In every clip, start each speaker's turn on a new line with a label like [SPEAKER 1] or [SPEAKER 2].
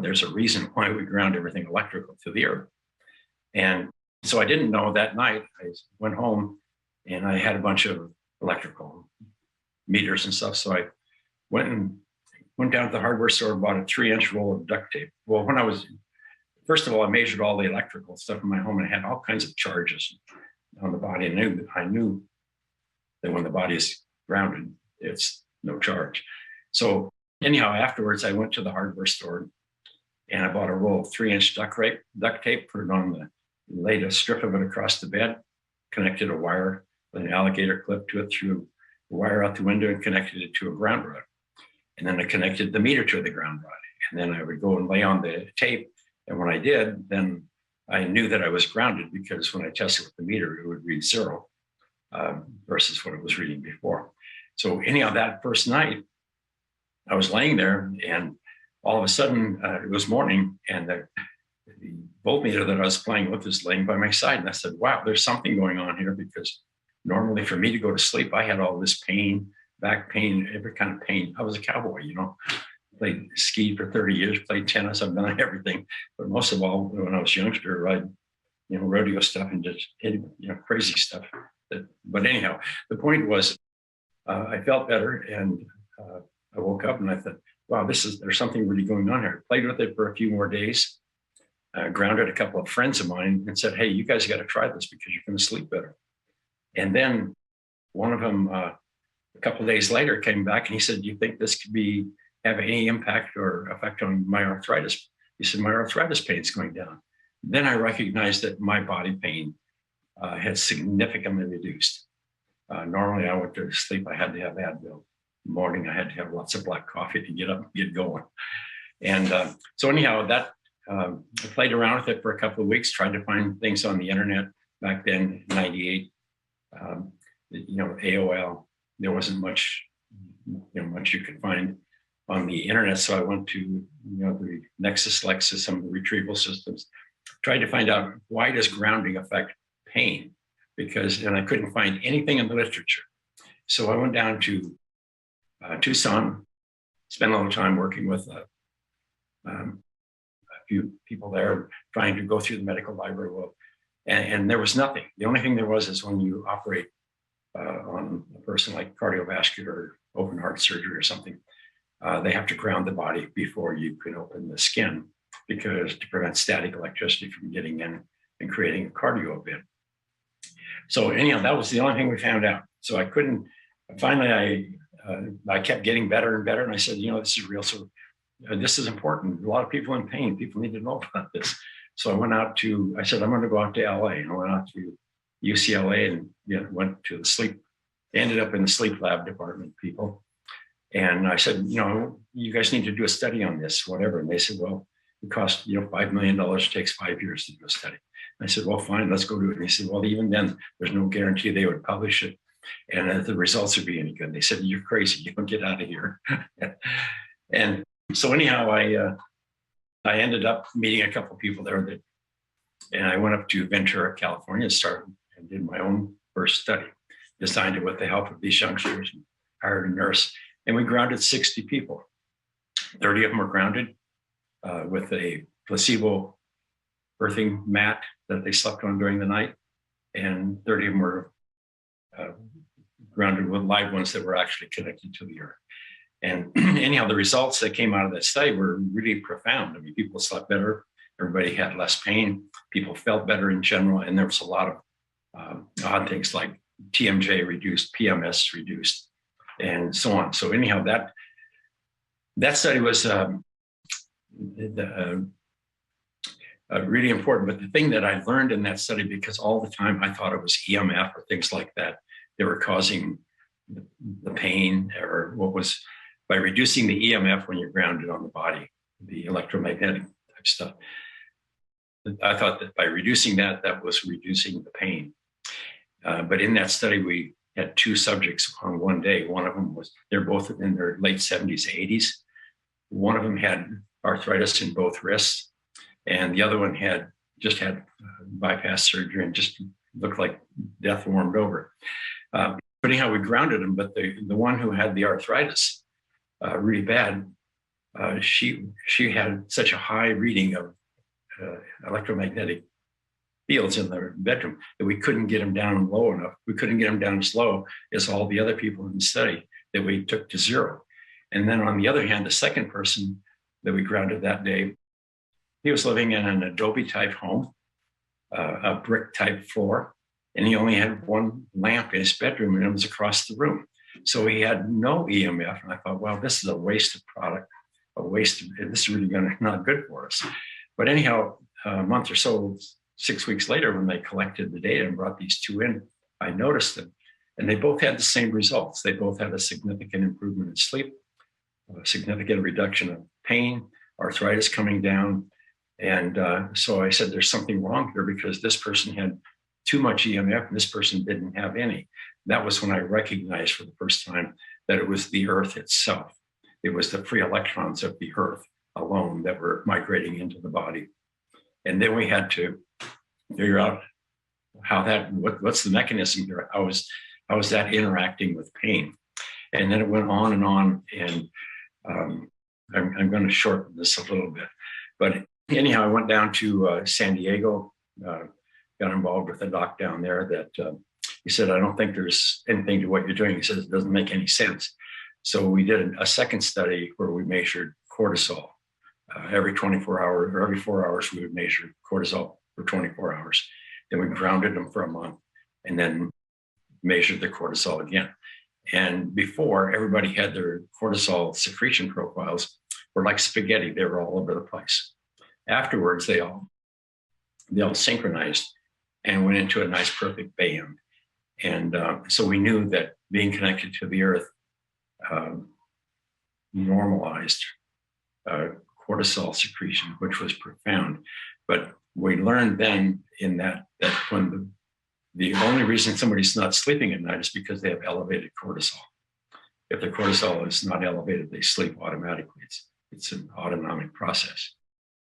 [SPEAKER 1] there's a reason why we ground everything electrical to the earth. And so I didn't know that night. I went home and I had a bunch of electrical meters and stuff. So I went down to the hardware store and bought a 3-inch roll of duct tape. Well, first of all, I measured all the electrical stuff in my home and I had all kinds of charges on the body. And I knew that when the body is grounded, it's no charge. So anyhow, afterwards, I went to the hardware store and I bought a roll of 3-inch duct tape, put it on laid a strip of it across the bed, connected a wire with an alligator clip to it, threw the wire out the window and connected it to a ground rod. And then I connected the meter to the ground rod. And then I would go and lay on the tape. And when I did, then I knew that I was grounded, because when I tested with the meter, it would read 0 versus what it was reading before. So anyhow, that first night, I was laying there and all of a sudden it was morning and the voltmeter that I was playing with was laying by my side. And I said, wow, there's something going on here, because normally for me to go to sleep, I had all this pain, back pain, every kind of pain. I was a cowboy, played ski for 30 years, played tennis, I've done everything. But most of all, when I was younger, I rodeo stuff and just crazy stuff. But anyhow, the point was I felt better, and I woke up and I thought, wow, there's something really going on here. I played with it for a few more days, grounded a couple of friends of mine and said, hey, you guys got to try this because you're going to sleep better. And then one of them, a couple of days later, came back and he said, do you think this could have any impact or effect on my arthritis? He said, my arthritis pain is going down. Then I recognized that my body pain had significantly reduced. Normally I went to sleep, I had to have Advil. In the morning, I had to have lots of black coffee to get up and get going. And so anyhow, I played around with it for a couple of weeks, tried to find things on the internet. Back then, 98, AOL, there wasn't much you could find on the internet. So I went to, the Nexus, Lexus, some of the retrieval systems, tried to find out, why does grounding affect pain? And I couldn't find anything in the literature. So I went down to Tucson, spent a little time working with a few people there, trying to go through the medical library. And there was nothing. The only thing there was is when you operate on a person like cardiovascular or open heart surgery or something, they have to ground the body before you can open the skin, because to prevent static electricity from getting in and creating a cardio event. So anyhow, that was the only thing we found out. So finally I kept getting better and better. And I said, this is real. So this is important. A lot of people in pain, people need to know about this. So I said, I'm going to go out to LA, and I went out to UCLA and went to the sleep, ended up in the sleep lab department, people. And I said, you guys need to do a study on this, whatever. And they said, well, it costs, $5 million, it takes 5 years to do a study. And I said, well, fine, let's go do it. And they said, well, even then, there's no guarantee they would publish it and the results would be any good. They said, you're crazy, you don't get out of here. And so anyhow, I ended up meeting a couple of people there and I went up to Ventura, California, and did my own first study, designed it with the help of these youngsters, and hired a nurse, and we grounded 60 people. 30 of them were grounded with a placebo birthing mat that they slept on during the night, and 30 of them were grounded with live ones that were actually connected to the earth. And anyhow, the results that came out of that study were really profound. I mean, people slept better, everybody had less pain, people felt better in general, and there was a lot of odd things like TMJ reduced, PMS reduced, and so on. So anyhow, that study was really important. But the thing that I learned in that study, because all the time I thought it was EMF or things like that, they were causing the pain, or what was, by reducing the EMF when you're grounded on the body, the electromagnetic type stuff. I thought that by reducing that was reducing the pain. But in that study, we had 2 subjects on one day. One of them they're both in their late 70s, 80s. One of them had arthritis in both wrists, and the other one just had bypass surgery and just looked like death warmed over. But anyhow, we grounded him, but the one who had the arthritis really bad, she had such a high reading of electromagnetic fields in the bedroom that we couldn't get them down low enough. We couldn't get them down as low as all the other people in the study that we took to zero. And then on the other hand, the second person that we grounded that day, he was living in an Adobe type home, a brick type floor, and he only had one lamp in his bedroom and it was across the room. So he had no EMF. And I thought, well, this is a waste of product, this is really not good for us. But anyhow, a month or so, 6 weeks later, when they collected the data and brought these two in, I noticed them. And they both had the same results. They both had a significant improvement in sleep, a significant reduction of pain, arthritis coming down. And so I said, there's something wrong here because this person had too much EMF and this person didn't have any. That was when I recognized for the first time that it was the Earth itself. It was the free electrons of the Earth alone that were migrating into the body. And then we had to figure out how what's the mechanism here? How is that interacting with pain? And then it went on, and I'm going to shorten this a little bit. But anyhow, I went down to San Diego, got involved with a doc down there that he said, I don't think there's anything to what you're doing. He says, it doesn't make any sense. So we did a second study where we measured cortisol. Every 24 hours or every 4 hours, we would measure cortisol for 24 hours. Then we grounded them for a month and then measured the cortisol again. And before, everybody had their cortisol secretion profiles were like spaghetti. They were all over the place. Afterwards, they all synchronized and went into a nice perfect band. And so we knew that being connected to the Earth normalized cortisol secretion, which was profound. But we learned then in that when the only reason somebody's not sleeping at night is because they have elevated cortisol. If their cortisol is not elevated, they sleep automatically. It's an autonomic process.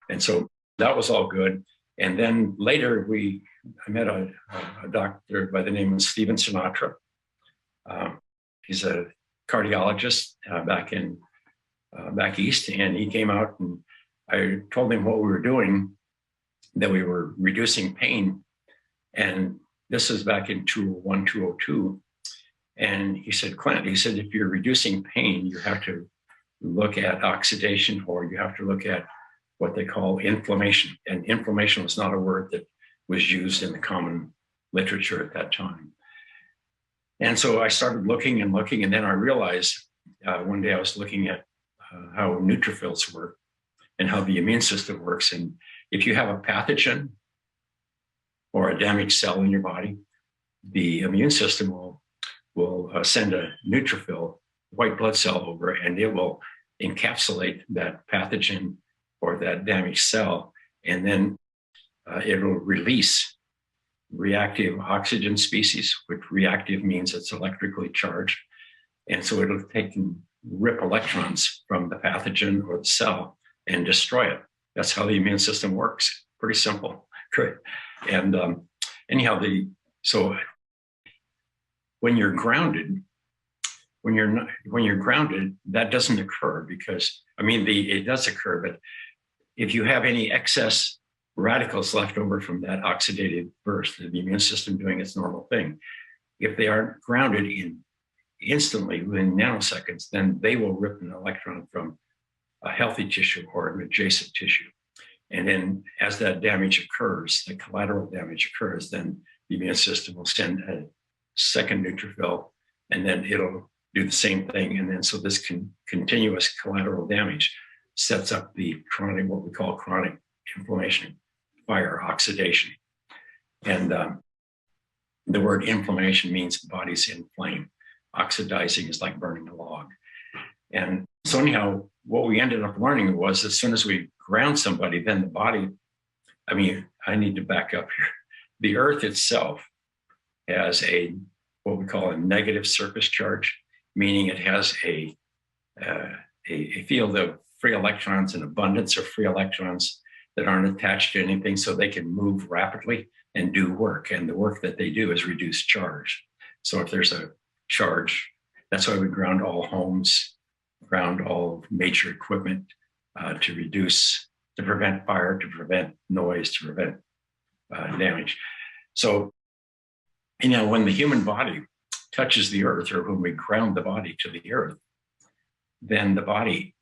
[SPEAKER 1] And so that was all good. And then later I met a doctor by the name of Stephen Sinatra. He's a cardiologist back east, and he came out and I told him what we were doing, that we were reducing pain. And this is back in 2001, 2002. And he said, Clint, he said, if you're reducing pain, you have to look at oxidation, or you have to look at what they call inflammation. And inflammation was not a word that was used in the common literature at that time. And so I started looking, and then I realized one day I was looking at how neutrophils work and how the immune system works. And if you have a pathogen or a damaged cell in your body, the immune system will send a neutrophil, white blood cell over, and it will encapsulate that pathogen or that damaged cell, and then it'll release reactive oxygen species, which reactive means it's electrically charged. And so it'll take and rip electrons from the pathogen or the cell and destroy it. That's how the immune system works. Pretty simple. Great. And anyhow, so when you're grounded, when you're grounded, that doesn't occur because, it does occur, but if you have any excess radicals left over from that oxidative burst, the immune system doing its normal thing, if they aren't grounded instantly within nanoseconds, then they will rip an electron from a healthy tissue or an adjacent tissue. And then as that damage occurs, the collateral damage occurs, then the immune system will send a second neutrophil, and then it'll do the same thing. And then so this continuous collateral damage sets up the chronic, what we call chronic inflammation, fire, oxidation. And the word inflammation means the body's inflamed. Oxidizing is like burning a log. And so anyhow, what we ended up learning was as soon as we ground somebody, then the body, I need to back up here. The Earth itself has what we call a negative surface charge, meaning it has a field of free electrons, an abundance of free electrons that aren't attached to anything, so they can move rapidly and do work. And the work that they do is reduce charge. So if there's a charge, that's why we ground all homes, ground all major equipment, to reduce, to prevent fire, to prevent noise, to prevent damage. So, when the human body touches the earth, or when we ground the body to the earth, then the body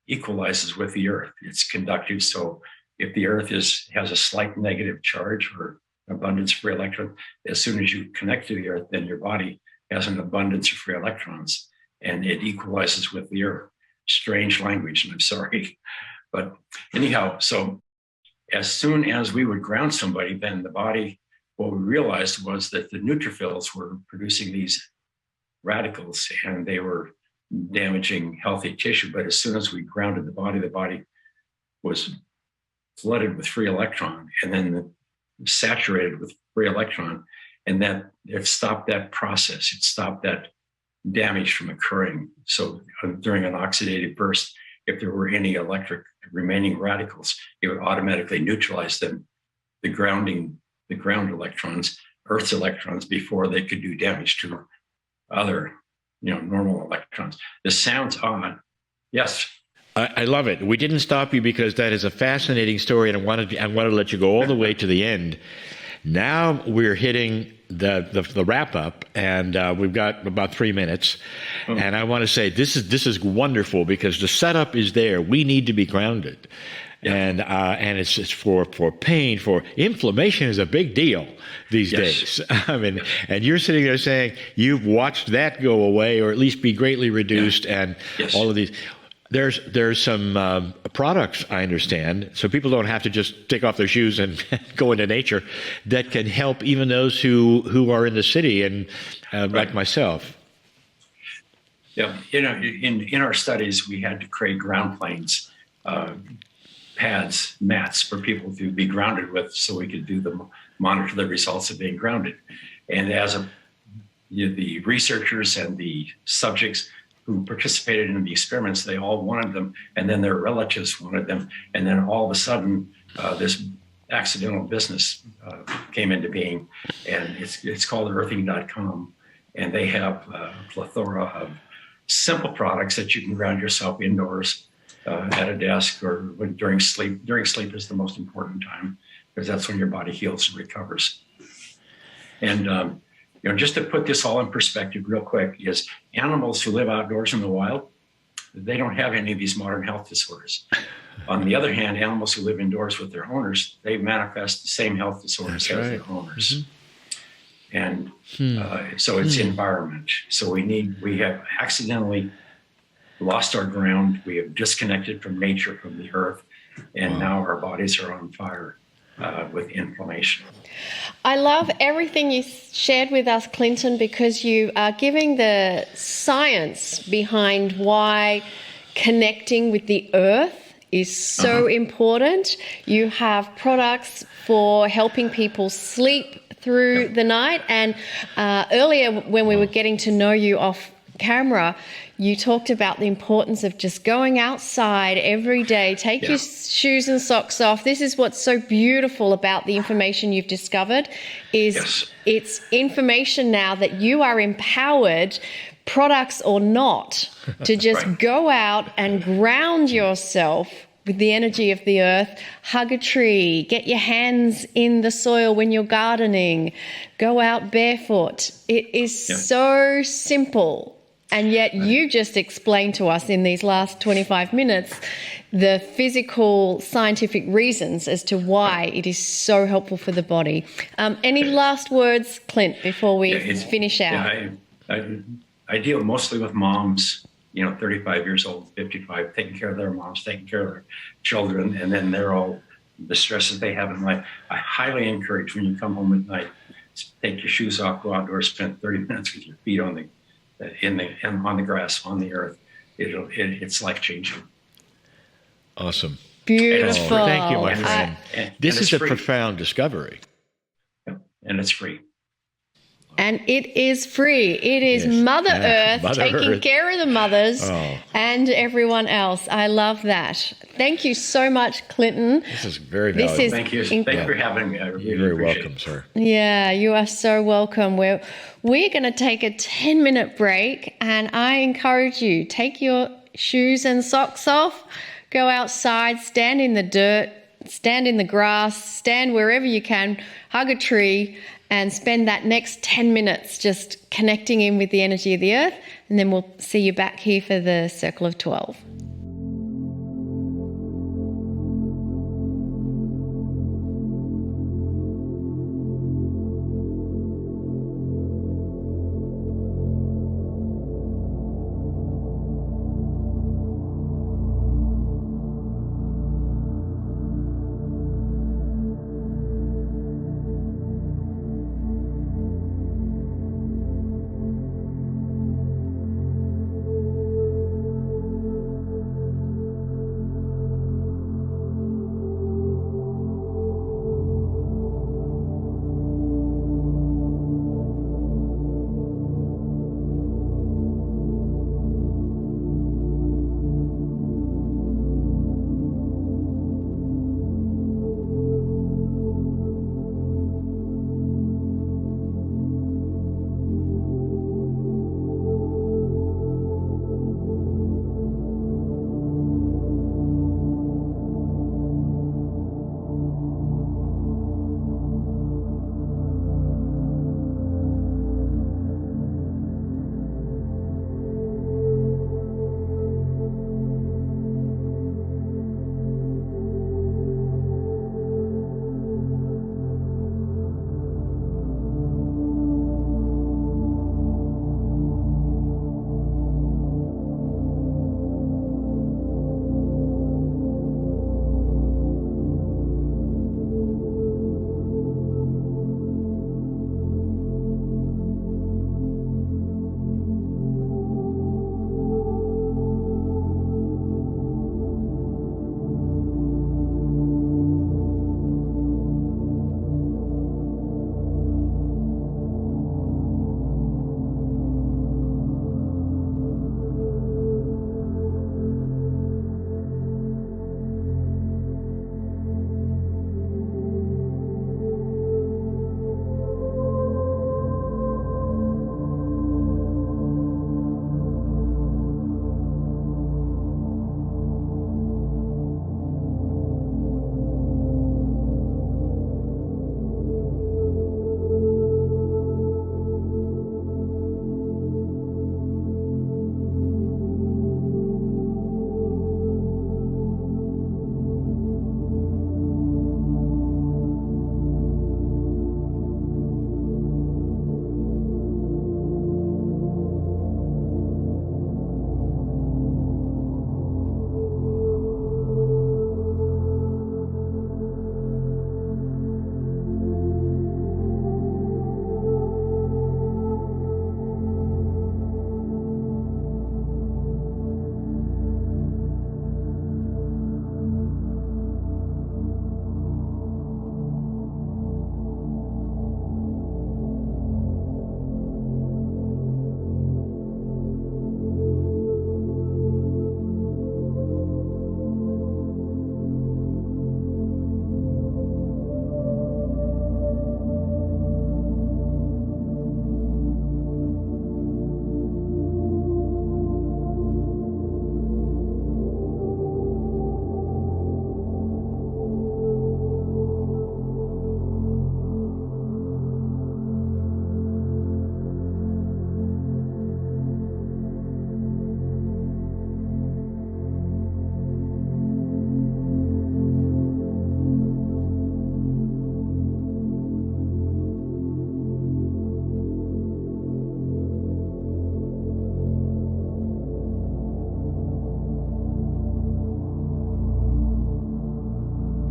[SPEAKER 1] equalizes with the earth. It's conductive. So if the earth has a slight negative charge or abundance of free electrons, as soon as you connect to the earth, then your body has an abundance of free electrons and it equalizes with the earth. Strange language, and I'm sorry. But anyhow, so as soon as we would ground somebody, then the body, what we realized was that the neutrophils were producing these radicals and they were damaging healthy tissue. But as soon as we grounded the body was flooded with free electron and then saturated with free electron. And that it stopped that process. It stopped that damage from occurring. So during an oxidative burst, if there were any electric remaining radicals, it would automatically neutralize them, the ground electrons, Earth's electrons, before they could do damage to other, normal electrons. This sounds odd. Yes.
[SPEAKER 2] I love it. We didn't stop you because that is a fascinating story, and I wanted to let you go all the way to the end. Now we're hitting the wrap up, and we've got about 3 minutes. And I want to say this is wonderful because the setup is there. We need to be grounded. Yeah. And it's for pain, for inflammation is a big deal these days. I mean, and you're sitting there saying you've watched that go away or at least be greatly reduced, and all of these. There's some products, I understand, so people don't have to just take off their shoes and go into nature, that can help even those who are in the city and like myself.
[SPEAKER 1] Yeah, in our studies, we had to create ground planes, pads, mats for people to be grounded with, so we could monitor the results of being grounded. And as the researchers and the subjects who participated in the experiments, they all wanted them, and then their relatives wanted them, and then all of a sudden, this accidental business came into being, and it's called earthing.com, and they have a plethora of simple products that you can ground yourself indoors at a desk or during sleep. During sleep is the most important time because that's when your body heals and recovers. And just to put this all in perspective real quick, is animals who live outdoors in the wild, they don't have any of these modern health disorders. On the other hand, animals who live indoors with their owners, they manifest the same health disorders as their owners. Mm-hmm. And so it's environment. So we have accidentally lost our ground. We have disconnected from nature, from the earth, and now our bodies are on fire with inflammation.
[SPEAKER 3] I love everything you shared with us, Clinton, because you are giving the science behind why connecting with the earth is so important. You have products for helping people sleep through the night. And earlier, when we were getting to know you off camera, you talked about the importance of just going outside every day, take your shoes and socks off. This is what's so beautiful about the information you've discovered, is it's information now that you are empowered, products or not, to just go out and ground yourself with the energy of the earth, hug a tree, get your hands in the soil when you're gardening, go out barefoot. It is so simple. And yet you just explained to us in these last 25 minutes the physical, scientific reasons as to why it is so helpful for the body. Any last words, Clint, before we finish out?
[SPEAKER 1] I deal mostly with moms, 35 years old, 55, taking care of their moms, taking care of their children, and then they're all the stresses they have in life. I highly encourage, when you come home at night, take your shoes off, go outdoors, spend 30 minutes with your feet on the grass, on the earth. It's life-changing.
[SPEAKER 2] Awesome.
[SPEAKER 3] Beautiful.
[SPEAKER 2] Thank you, my friend. This is a profound discovery.
[SPEAKER 1] And it's free.
[SPEAKER 3] And it is free. It is Mother Earth taking care of the mothers and everyone else. I love that. Thank you so much, Clinton.
[SPEAKER 2] This is very valuable.
[SPEAKER 1] Thank you. Thank you for having me. I really
[SPEAKER 2] You're very welcome, sir.
[SPEAKER 3] Yeah, you are so welcome. We're going to take a 10-minute break, and I encourage you, take your shoes and socks off, Go outside, stand in the dirt, stand in the grass, stand wherever you can, hug a tree, and spend that next 10 minutes just connecting in with the energy of the earth. And then we'll see you back here for the Circle of 12.